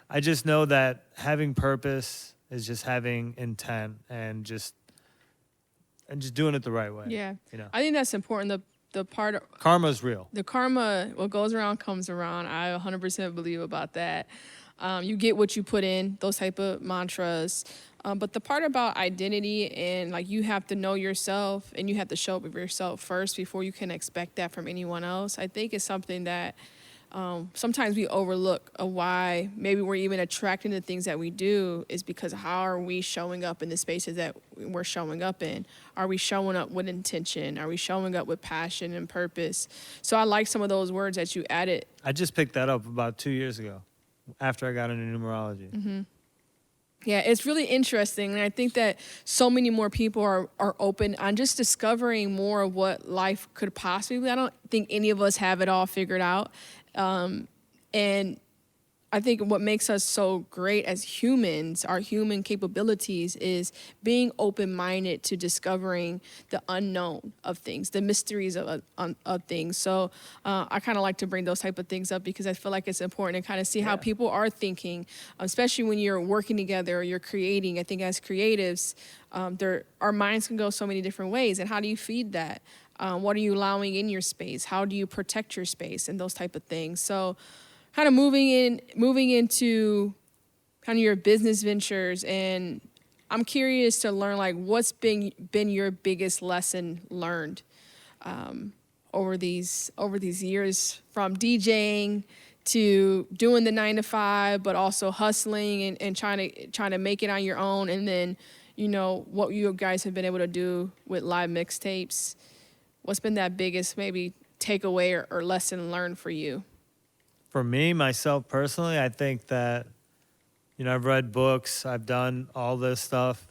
I just know that having purpose is just having intent and just doing it the right way. Yeah. You know, I think that's important. The part of karma's real. the karma, what goes around comes around. I 100% believe about that. You get what you put in, those type of mantras. But the part about identity and like you have to know yourself and you have to show up with yourself first before you can expect that from anyone else, I think is something that sometimes we overlook of why maybe we're even attracted to things that we do is because how are we showing up in the spaces that we're showing up in? Are we showing up with intention? Are we showing up with passion and purpose? So I like some of those words that you added. I just picked that up about 2 years ago after I got into numerology. Mm-hmm. Yeah, it's really interesting. And I think that so many more people are open on just discovering more of what life could possibly be. I don't think any of us have it all figured out. And I think what makes us so great as humans, our human capabilities, is being open-minded to discovering the unknown of things, the mysteries of things. So I kind of like to bring those type of things up because I feel like it's important to kind of see how people are thinking, especially when you're working together or you're creating. I think as creatives, our minds can go so many different ways. And how do you feed that? What are you allowing in your space? How do you protect your space and those type of things? So kind of moving into kind of your business ventures, and I'm curious to learn like what's been your biggest lesson learned over these years, from DJing to doing the 9 to 5, but also hustling and trying to make it on your own, and then what you guys have been able to do with live mixtapes. What's been that biggest maybe takeaway or lesson learned for you? For me, myself personally, I think that, I've read books, I've done all this stuff.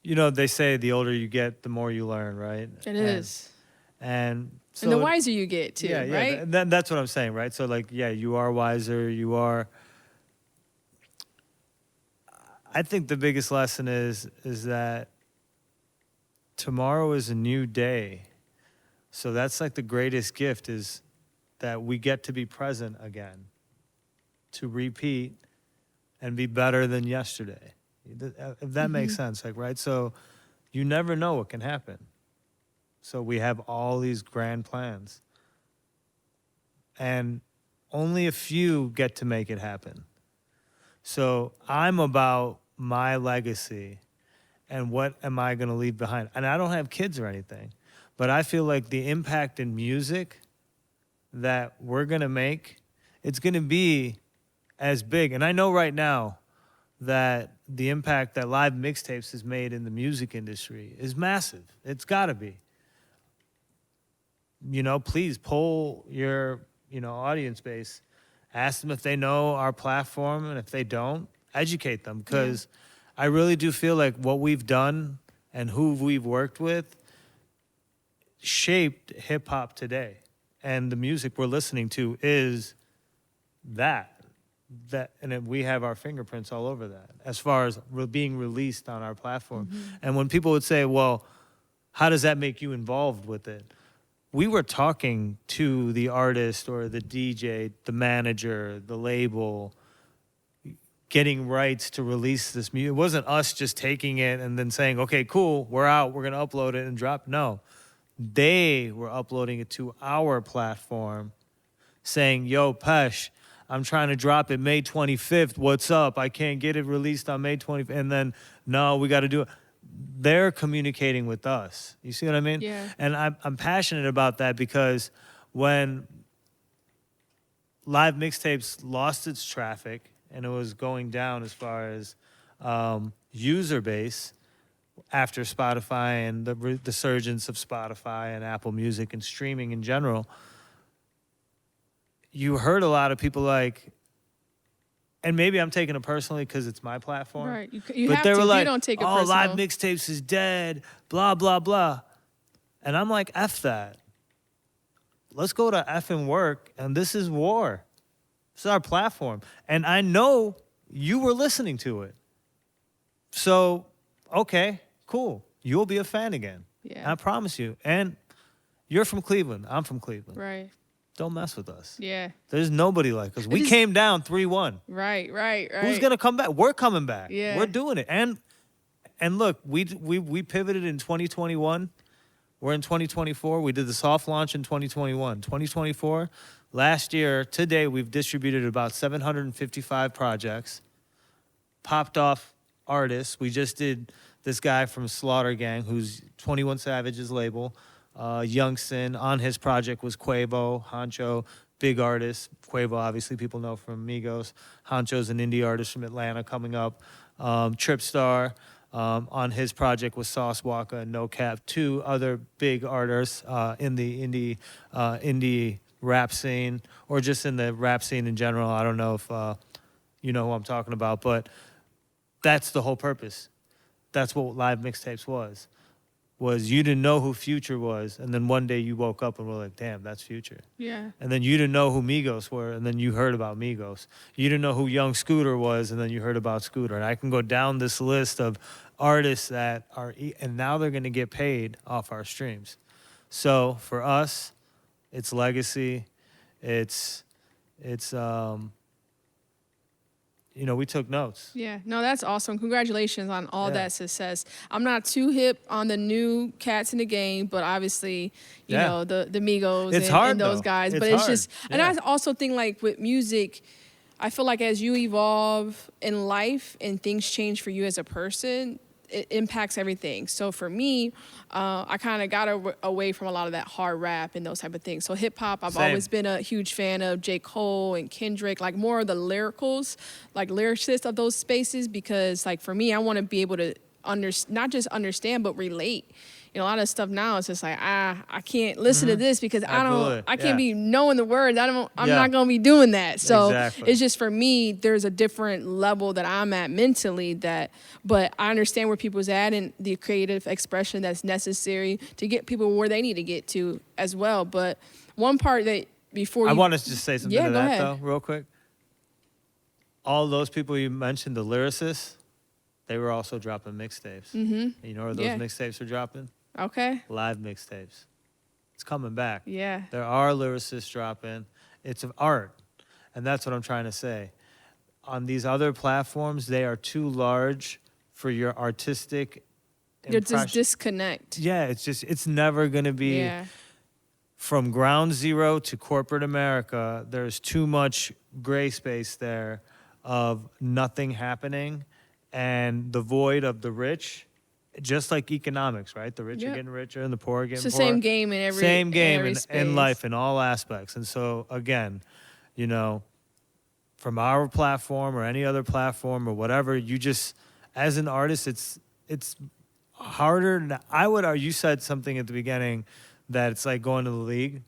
They say the older you get, the more you learn, right? It is. And so, and the wiser you get too, right? That's what I'm saying, right? So you are wiser, I think the biggest lesson is that tomorrow is a new day. So that's like the greatest gift, is that we get to be present again, to repeat and be better than yesterday. If that makes sense, right? So you never know what can happen. So we have all these grand plans, and only a few get to make it happen. So I'm about my legacy and what am I going to leave behind. And I don't have kids or anything, but I feel like the impact in music that we're going to make, it's going to be as big. And I know right now that the impact that live mixtapes has made in the music industry is massive. It's got to be. Please poll your, audience base. Ask them if they know our platform, and if they don't, educate them, because I really do feel like what we've done and who we've worked with shaped hip-hop today. And the music we're listening to is that, and we have our fingerprints all over that as far as being released on our platform. And when people would say, well, how does that make you involved with it? We were talking to the artist or the DJ, the manager, the label, getting rights to release this music. It wasn't us just taking it and then saying, okay, cool, we're out, we're going to upload it and drop. No, they were uploading it to our platform saying, yo, Pesh, I'm trying to drop it May 25th. What's up? I can't get it released on May 25th. And then, no, we got to do it. They're communicating with us. You see what I mean? Yeah. And I'm passionate about that, because when live mixtapes lost its traffic and it was going down as far as user base after Spotify and the resurgence of Spotify and Apple Music and streaming in general, you heard a lot of people like, and maybe I'm taking it personally because it's my platform. Right. You but have they to. were like, You don't take it oh, personal. live mixtapes is dead, blah, blah, blah. And I'm like, F that. Let's go to effing work, and this is war. This is our platform. And I know you were listening to it. So, okay, cool. You'll be a fan again. Yeah. I promise you. And you're from Cleveland. I'm from Cleveland. Right. Don't mess with us. Yeah. There's nobody like us. We came down 3-1. Right. Who's gonna come back? We're coming back. Yeah. We're doing it. And look, we pivoted in 2021. We're in 2024. We did the soft launch in 2021. 2024, last year, today, we've distributed about 755 projects, popped off artists. We just did this guy from Slaughter Gang, who's 21 Savage's label. Youngson, on his project was Quavo, Honcho, big artist. Quavo, obviously, people know from Migos. Honcho's an indie artist from Atlanta coming up. Tripstar, on his project was Sauce Walker and No Cap, two other big artists in the indie rap scene, or just in the rap scene in general. I don't know if you know who I'm talking about, but that's the whole purpose. That's what live mixtapes was you didn't know who Future was, and then one day you woke up and were like, damn, that's Future. Yeah. And then you didn't know who Migos were, and then you heard about Migos. You didn't know who Young Scooter was, and then you heard about Scooter. And I can go down this list of artists that are, and now they're going to get paid off our streams. So for us, it's legacy. It's we took notes. Yeah, no, that's awesome. Congratulations on all that success. I'm not too hip on the new cats in the game, but obviously, you know, the Migos and those guys. It's but it's hard. just, and I also think like with music, I feel like as you evolve in life and things change for you as a person, it impacts everything. So for me, I kind of got away from a lot of that hard rap and those type of things. So hip hop, I've Same. always been a huge fan of J. Cole and Kendrick, like more of the lyricals, like lyricists of those spaces, because like for me, I want to be able to not just understand, but relate. You know, a lot of stuff now, it's just like, I can't listen to this because Absolutely. I can't Yeah. be knowing the words. I'm Yeah. not going to be doing that. So Exactly. it's just for me, there's a different level that I'm at mentally but I understand where people's at and the creative expression that's necessary to get people where they need to get to as well. But one part that before I you, want to just say something Yeah, to go that, ahead. though, real quick. All those people you mentioned, the lyricists, they were also dropping mixtapes. Mm-hmm. You know where those Yeah. mixtapes are dropping? Okay. Live mixtapes. It's coming back. Yeah. There are lyricists dropping. It's an art. And that's what I'm trying to say. On these other platforms, they are too large for your artistic There's this impression. disconnect. Yeah, it's never going to be Yeah. from ground zero to corporate America. There's too much gray space there of nothing happening and the void of the rich, just like economics, right? The rich are Yep. getting richer and the poor are getting It's the poorer. same game in every Same game every in space. life in all aspects. And so again, you know, from our platform or any other platform or whatever, you just, as an artist, it's harder. I would argue, you said something at the beginning that it's like going to the league.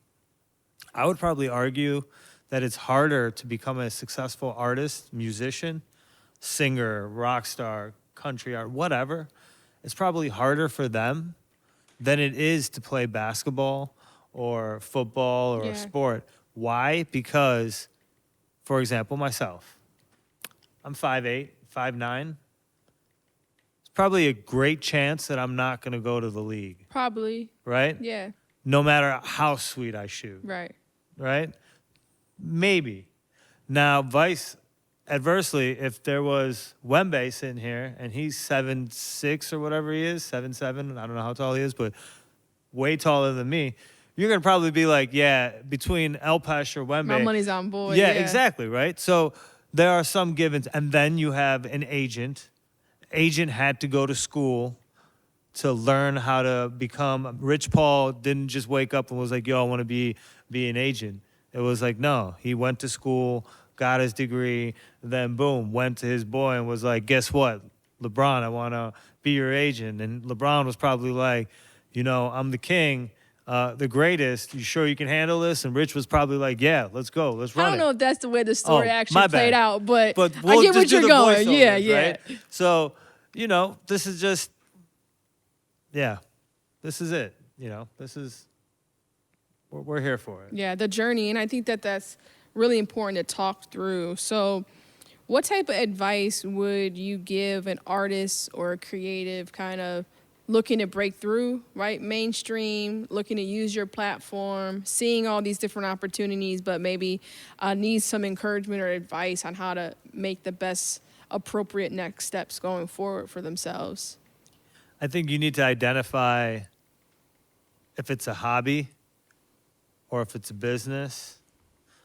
I would probably argue that it's harder to become a successful artist, musician, singer, rock star, country art, whatever. It's probably harder for them than it is to play basketball or football or a Yeah. sport. Why? Because, for example, myself, I'm 5'8", 5'9". It's probably a great chance that I'm not going to go to the league, Probably. right? Yeah. No matter how sweet I shoot, Right. right? Maybe. Now, adversely, if there was Wembe sitting here and he's 7'6" or whatever he is, 7'7", I don't know how tall he is, but way taller than me, you're going to probably be like, yeah, between Alpesh or Wembe. My money's on board. Yeah, exactly, right? So there are some givens. And then you have an agent. Agent had to go to school to learn how to become. Rich Paul didn't just wake up and was like, yo, I want to be an agent. It was like, no, he went to school, got his degree, then boom, went to his boy and was like, guess what? LeBron, I want to be your agent. And LeBron was probably like, you know, I'm the king, the greatest. You sure you can handle this? And Rich was probably like, yeah, let's go. Let's run I don't it. know if that's the way the story Oh, actually my played bad. out, but we'll I get just what do you're the going. Yeah, voiceovers, yeah. right? So, you know, this is just, yeah, this is it. You know, this is, we're here for it. Yeah, the journey. And I think that that's really important to talk through. So what type of advice would you give an artist or a creative kind of looking to break through, right? Mainstream, looking to use your platform, seeing all these different opportunities, but maybe needs some encouragement or advice on how to make the best appropriate next steps going forward for themselves? I think you need to identify if it's a hobby or if it's a business.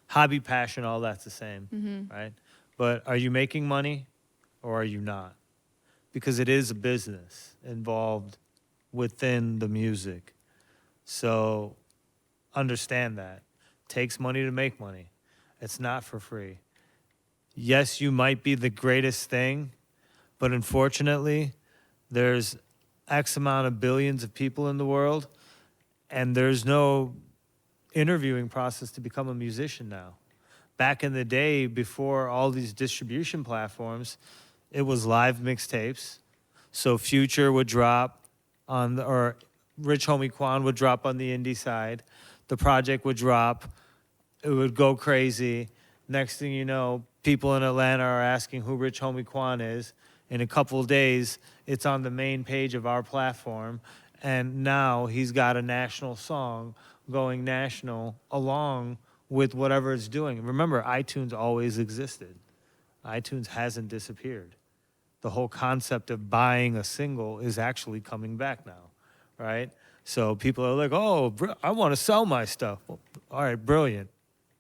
Hobby, passion, all that's the same, right? But are you making money or are you not? Because it is a business involved within the music. So understand that. Takes money to make money. It's not for free. Yes, you might be the greatest thing, but unfortunately, there's X amount of billions of people in the world, and there's no interviewing process to become a musician now. Back in the day, before all these distribution platforms, it was live mixtapes. So Future would drop or Rich Homie Quan would drop on the indie side. The project would drop. It would go crazy. Next thing you know, people in Atlanta are asking who Rich Homie Quan is. In a couple of days, it's on the main page of our platform. And now he's got a national song going national along with whatever it's doing. Remember, iTunes always existed. iTunes hasn't disappeared. The whole concept of buying a single is actually coming back now, right? So people are like, oh, I want to sell my stuff. Well, all right, brilliant.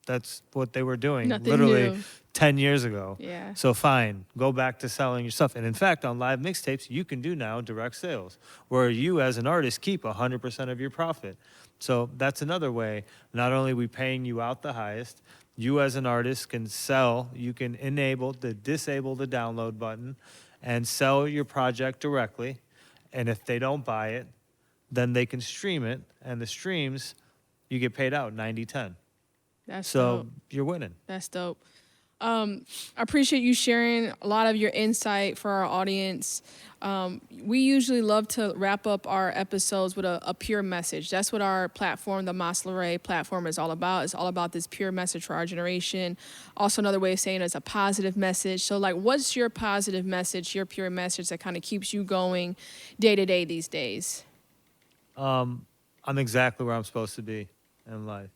That's what they were doing Nothing literally new. 10 years ago. Yeah. So fine, go back to selling your stuff. And in fact, on live mixtapes, you can do now direct sales, where you as an artist keep 100% of your profit. So that's another way. Not only are we paying you out the highest, you as an artist can sell, you can disable the download button and sell your project directly. And if they don't buy it, then they can stream it. And the streams, you get paid out 90-10. That's So dope. you're winning. That's dope. I appreciate you sharing a lot of your insight for our audience. We usually love to wrap up our episodes with a pure message. That's what our platform, the Maslow platform, is all about. It's all about this pure message for our generation. Also, another way of saying it's a positive message. So, like, what's your positive message, your pure message that kind of keeps you going day to day these days? I'm exactly where I'm supposed to be in life.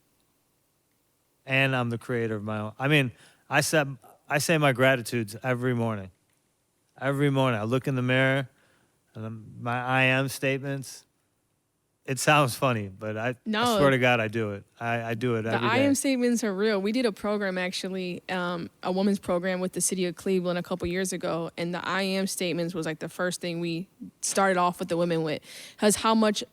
And I'm the creator of my own. I mean, I say my gratitudes every morning. Every morning, I look in the mirror, and my I am statements. It sounds funny, but I swear to God, I do it. I do it every day. The I am statements are real. We did a program, actually, a women's program with the city of Cleveland a couple years ago, and the I am statements was like the first thing we started off with the women with, because how much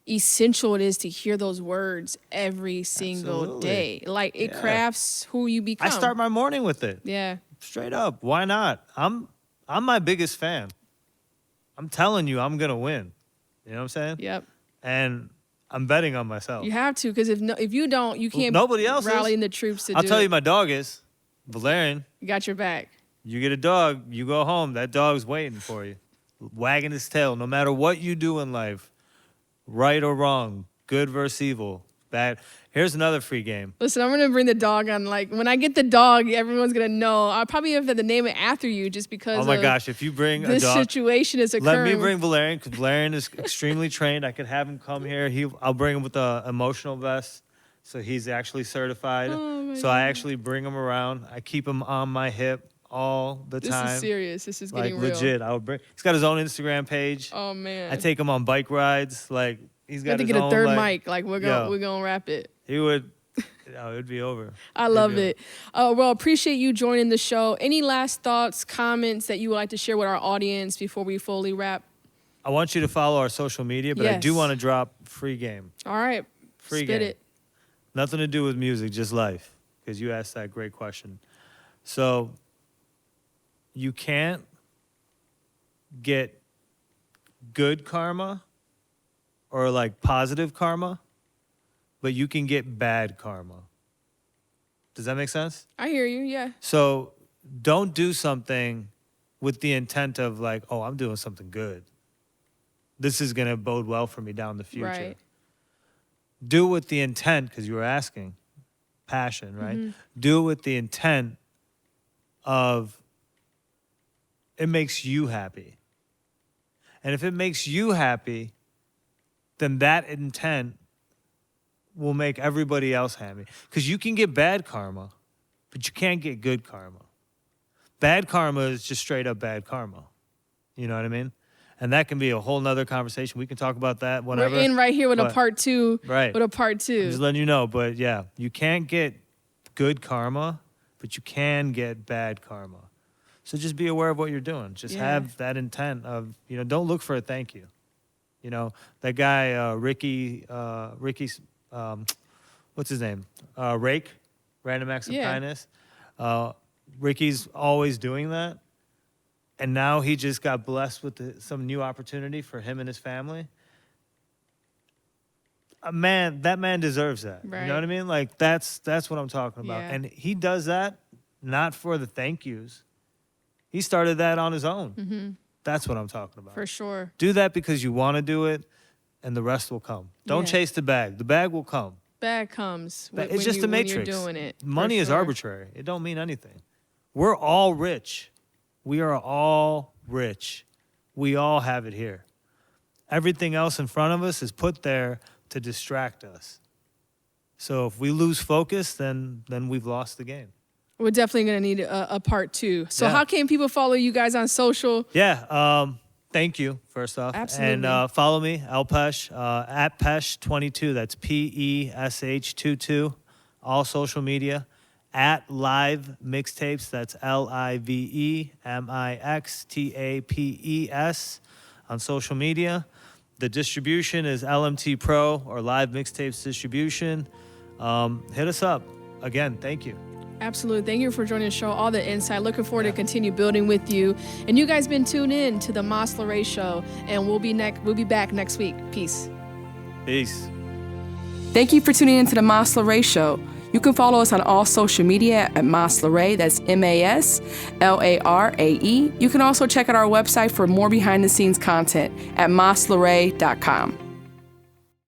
essential it is to hear those words every single Absolutely. day. Like, it crafts who you become. I start my morning with it. Yeah. Straight up. Why not? I'm my biggest fan. I'm telling you, I'm gonna win. You know what I'm saying? Yep. And I'm betting on myself. You have to, because if you don't, you can't Nobody else rally is. in the troops to I'll do tell it. you, my dog is. Valerian, You got your back. you get a dog, you go home, that dog's waiting for you, wagging his tail. No matter what you do in life, right or wrong, good versus evil, bad. Here's another free game. Listen, I'm gonna bring the dog on. Like, when I get the dog, everyone's gonna know. I'll probably have to name it after you, just because. Oh my gosh, if you bring a this dog, situation is occurring. let me bring Valerian, because Valerian is extremely trained. I could have him come here. I'll bring him with the emotional vest, so he's actually certified. Oh, So I actually bring him around. I keep him on my hip all the time. This is serious. This is Like getting real. legit. I would bring. He's got his own Instagram page. Oh man. I take him on bike rides. Like he's We have got to his get a own, third like, mic. Like, we're yo. gonna wrap it. He would. No, it'd be over. I love it. Well, appreciate you joining the show. Any last thoughts, comments that you would like to share with our audience before we fully wrap? I want you to follow our social media, but I do Yes. want to drop free game. All right. Free Spit game. it. Nothing to do with music, just life. Because you asked that great question. So you can't get good karma or like positive karma, but you can get bad karma. Does that make sense? I hear you. Yeah. So don't do something with the intent of like, oh, I'm doing something good. This is going to bode well for me down the future. Right. Do it with the intent, because you were asking, passion, right? Mm-hmm. Do it with the intent of it makes you happy. And if it makes you happy, then that intent will make everybody else happy. Because you can get bad karma, but you can't get good karma. Bad karma is just straight up bad karma. You know what I mean? And that can be a whole nother conversation. We can talk about that whenever. We're in right here with a But- part two. Right. With a part two. I'm just letting you know. But yeah, you can't get good karma, but you can get bad karma. So just be aware of what you're doing. Just Yeah. have that intent of, don't look for a thank you. That guy, Ricky's, what's his name? Rake, Random Acts of Yeah. Kindness. Ricky's always doing that. And now he just got blessed with some new opportunity for him and his family. That man deserves that. Right. You know what I mean? Like that's what I'm talking about. Yeah. And he does that not for the thank yous. He started that on his own. Mm-hmm. That's what I'm talking about. For sure. Do that because you want to do it, and the rest will come. Don't Yeah. chase the bag. The bag will come. Bad comes. But when it's just you, the when matrix. you're doing it. For Money is sure. arbitrary. It don't mean anything. We're all rich. We are all rich. We all have it here. Everything else in front of us is put there to distract us. So if we lose focus, then we've lost the game. We're definitely going to need a part two. So Yeah. how can people follow you guys on social? Yeah. Thank you, first off. Absolutely. And follow me, Alpesh, at Pesh22. That's PESH22 all social media, at LiveMixtapes. That's LiveMixtapes on social media. The distribution is LMT Pro or Live Mixtapes Distribution. Hit us up. Again, thank you. Absolutely. Thank you for joining the show, all the insight. Looking forward to continue building with you. And you guys been tuned in to the Mas Larray Show, and we'll be back next week. Peace. Peace. Thank you for tuning in to the Mas Larray Show. You can follow us on all social media at Mas Larray. That's MASLARAE. You can also check out our website for more behind-the-scenes content at maslarray.com.